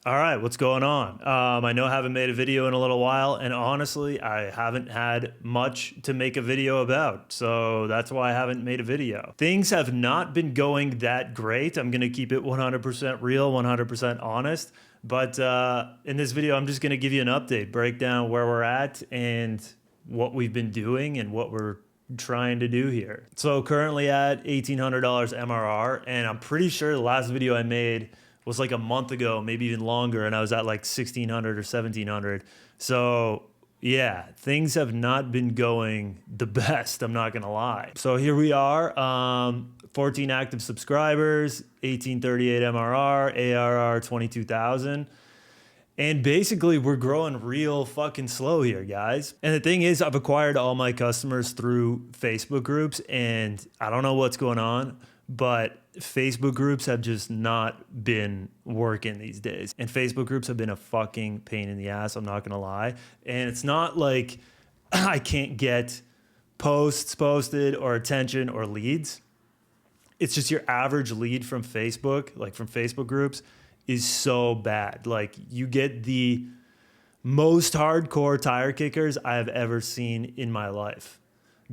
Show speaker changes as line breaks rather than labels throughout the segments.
All right, what's going on? I know I haven't made a video in a little while, and honestly, I haven't had much to make a video about, so that's why I haven't made a video. Things have not been going that great. I'm gonna keep it 100% real, 100% honest, but in this video, I'm just gonna give you an update, break down where we're at and what we've been doing and what we're trying to do here. So currently at $1,800 MRR, and I'm pretty sure the last video I made was like a month ago, maybe even longer, and I was at like 1,600 or 1,700. So yeah, things have not been going the best, I'm not gonna lie. So here we are, 14 active subscribers, 1838 MRR, ARR 22,000. And basically, we're growing real fucking slow here, guys. And the thing is, I've acquired all my customers through Facebook groups, and I don't know what's going on, but Facebook groups have just not been working these days. And Facebook groups have been a fucking pain in the ass, I'm not gonna lie. And it's not like I can't get posts posted or attention or leads. It's just your average lead from Facebook, like from Facebook groups, is so bad. Like you get the most hardcore tire kickers I have ever seen in my life.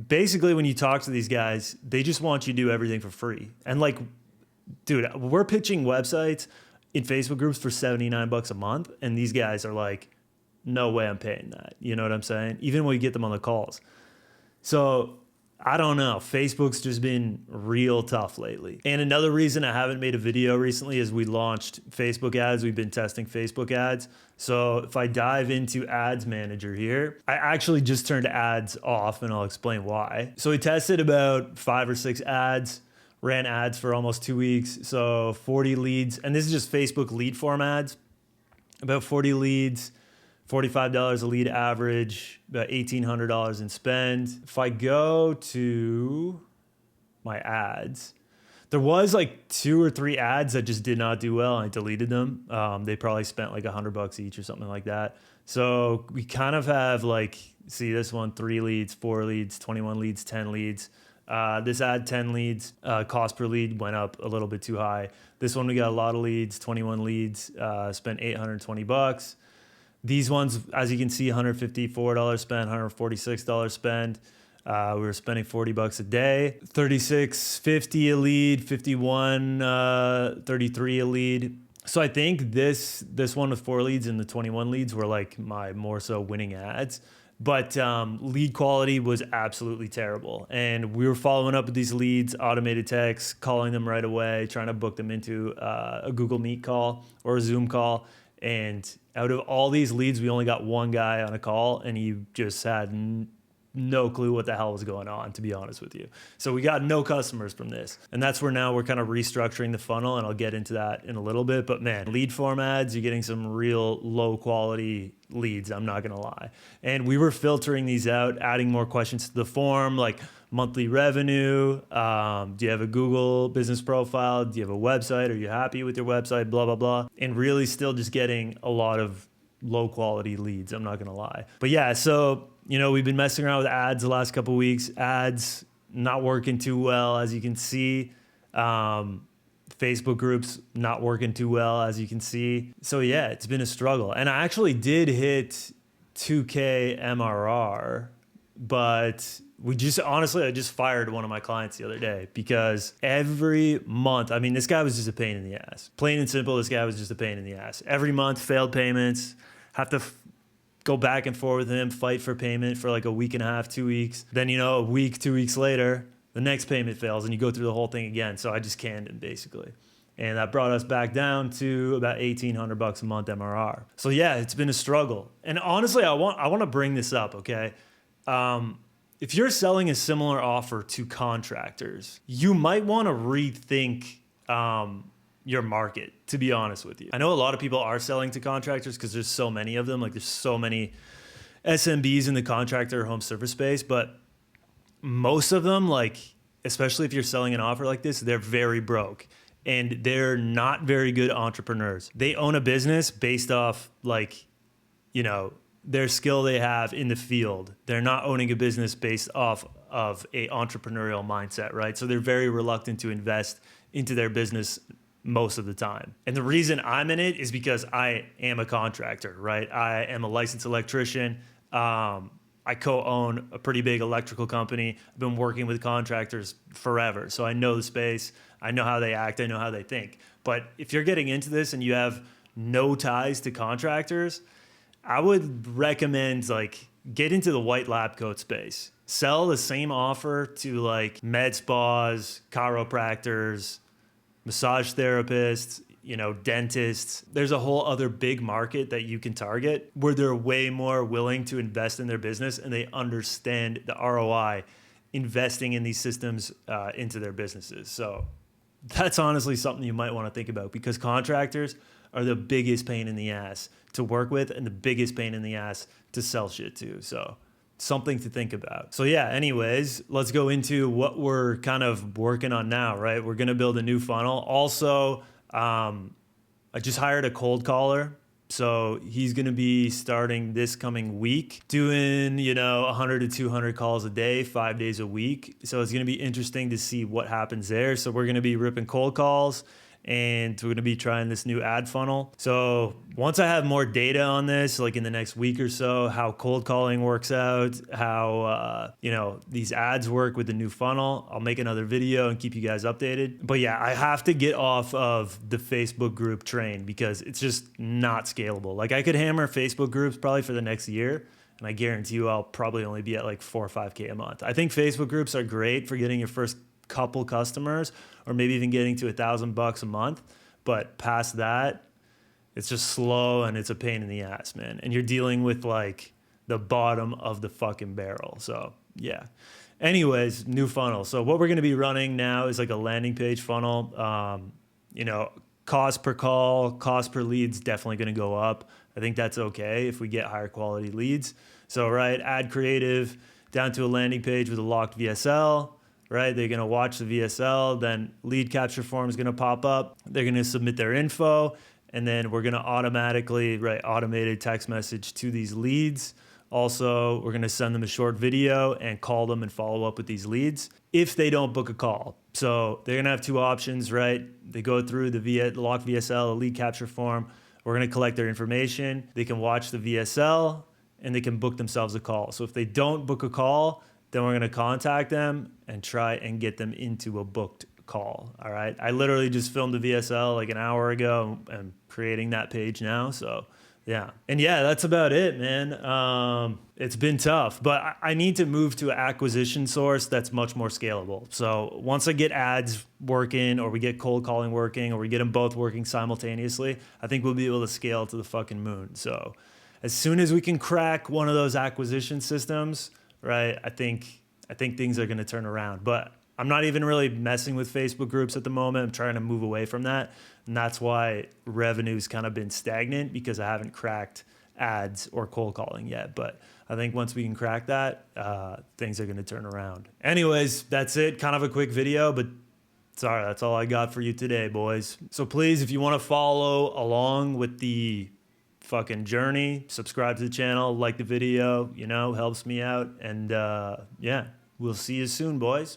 Basically, when you talk to these guys, they just want you to do everything for free. And like, dude, we're pitching websites in Facebook groups for 79 bucks a month. And these guys are like, no way I'm paying that. You know what I'm saying? Even when we get them on the calls. So I don't know. Facebook's just been real tough lately. And another reason I haven't made a video recently is we launched Facebook ads. We've been testing Facebook ads. So if I dive into Ads Manager here, I actually just turned ads off and I'll explain why. So we tested about 5 or 6 ads, ran ads for almost 2 weeks. So 40 leads, and this is just Facebook lead form ads, about 40 leads. $45 a lead average, about $1,800 in spend. If I go to my ads, there was like 2 or 3 ads that just did not do well. I deleted them. They probably spent like $100 each or something like that. So we kind of have like, see this one, 3 leads, 4 leads, 21 leads, 10 leads. This ad 10 leads, cost per lead went up a little bit too high. This one we got a lot of leads, 21 leads, spent $820. These ones, as you can see, $154 spend, $146 spend. We were spending $40 a day, $36.50 a lead, 51, 33 a lead. So I think this one with 4 leads and the 21 leads were like my more so winning ads. But lead quality was absolutely terrible. And we were following up with these leads, automated texts, calling them right away, trying to book them into a Google Meet call or a Zoom call. And out of all these leads, we only got one guy on a call, and he just had no clue what the hell was going on, to be honest with you. So we got no customers from this. And that's where now we're kind of restructuring the funnel, and I'll get into that in a little bit. But man, lead form ads, you're getting some real low quality leads, I'm not gonna lie. And we were filtering these out, adding more questions to the form, like monthly revenue, do you have a Google business profile, do you have a website, are you happy with your website, blah, blah, blah. And really still just getting a lot of low quality leads, I'm not gonna lie. But yeah, so, you know, we've been messing around with ads the last couple of weeks. Ads not working too well, as you can see. Facebook groups not working too well, as you can see. So yeah, it's been a struggle. And I actually did hit 2K MRR, but we just, honestly, I just fired one of my clients the other day because every month, I mean, this guy was just a pain in the ass. Plain and simple, this guy was just a pain in the ass. Every month, failed payments, have to go back and forth with him, fight for payment for like a week and a half, 2 weeks. Then, you know, a week, 2 weeks later, the next payment fails and you go through the whole thing again. So I just canned him basically. And that brought us back down to about $1,800 a month MRR. So yeah, it's been a struggle. And honestly, I want to bring this up, okay? If you're selling a similar offer to contractors, you might want to rethink your market, to be honest with you. I know a lot of people are selling to contractors because there's so many of them. Like there's so many SMBs in the contractor home service space, but most of them, like, especially if you're selling an offer like this, they're very broke and they're not very good entrepreneurs. They own a business based off like, you know, their skill they have in the field. They're not owning a business based off of a entrepreneurial mindset, right? So they're very reluctant to invest into their business most of the time. And the reason I'm in it is because I am a contractor, right? I am a licensed electrician. I co-own a pretty big electrical company. I've been working with contractors forever. So I know the space. I know how they act. I know how they think. But if you're getting into this and you have no ties to contractors, I would recommend like get into the white lab coat space. Sell the same offer to like med spas, chiropractors, massage therapists, dentists. There's a whole other big market that you can target where they're way more willing to invest in their business and they understand the ROI investing in these systems into their businesses. So that's honestly something you might want to think about, because contractors are the biggest pain in the ass to work with and the biggest pain in the ass to sell shit to. So something to think about. So yeah, anyways, let's go into what we're kind of working on now, right? We're going to build a new funnel. Also, I just hired a cold caller. So he's going to be starting this coming week doing, 100 to 200 calls a day, 5 days a week. So it's going to be interesting to see what happens there. So we're going to be ripping cold calls, and we're going to be trying this new ad funnel. So once I have more data on this, like in the next week or so, how cold calling works out, how, these ads work with the new funnel, I'll make another video and keep you guys updated. But yeah, I have to get off of the Facebook group train because it's just not scalable. Like I could hammer Facebook groups probably for the next year, and I guarantee you I'll probably only be at like 4 or 5K a month. I think Facebook groups are great for getting your first couple customers, or maybe even getting to $1,000 a month. But past that, it's just slow and it's a pain in the ass, man. And you're dealing with like the bottom of the fucking barrel. So yeah. Anyways, new funnel. So what we're going to be running now is like a landing page funnel. Cost per call, cost per lead's definitely going to go up. I think that's okay if we get higher quality leads. So right, add creative down to a landing page with a locked VSL. Right, they're going to watch the VSL, then lead capture form is going to pop up. They're going to submit their info, and then we're going to automatically write automated text message to these leads. Also, we're going to send them a short video and call them and follow up with these leads if they don't book a call. So they're going to have two options, right? They go through the locked VSL, a lead capture form. We're going to collect their information. They can watch the VSL, and they can book themselves a call. So if they don't book a call, then we're going to contact them and try and get them into a booked call. All right. I literally just filmed the VSL like an hour ago and creating that page now. So yeah. And yeah, that's about it, man. It's been tough, but I need to move to an acquisition source that's much more scalable. So once I get ads working, or we get cold calling working, or we get them both working simultaneously, I think we'll be able to scale to the fucking moon. So as soon as we can crack one of those acquisition systems, right, I think things are going to turn around. But I'm not even really messing with Facebook groups at the moment. I'm trying to move away from that. And that's why revenue's kind of been stagnant, because I haven't cracked ads or cold calling yet. But I think once we can crack that, things are going to turn around. Anyways, that's it. Kind of a quick video, but sorry, that's all I got for you today, boys. So please, if you want to follow along with the fucking journey, subscribe to the channel, like the video, helps me out. And yeah, we'll see you soon, boys.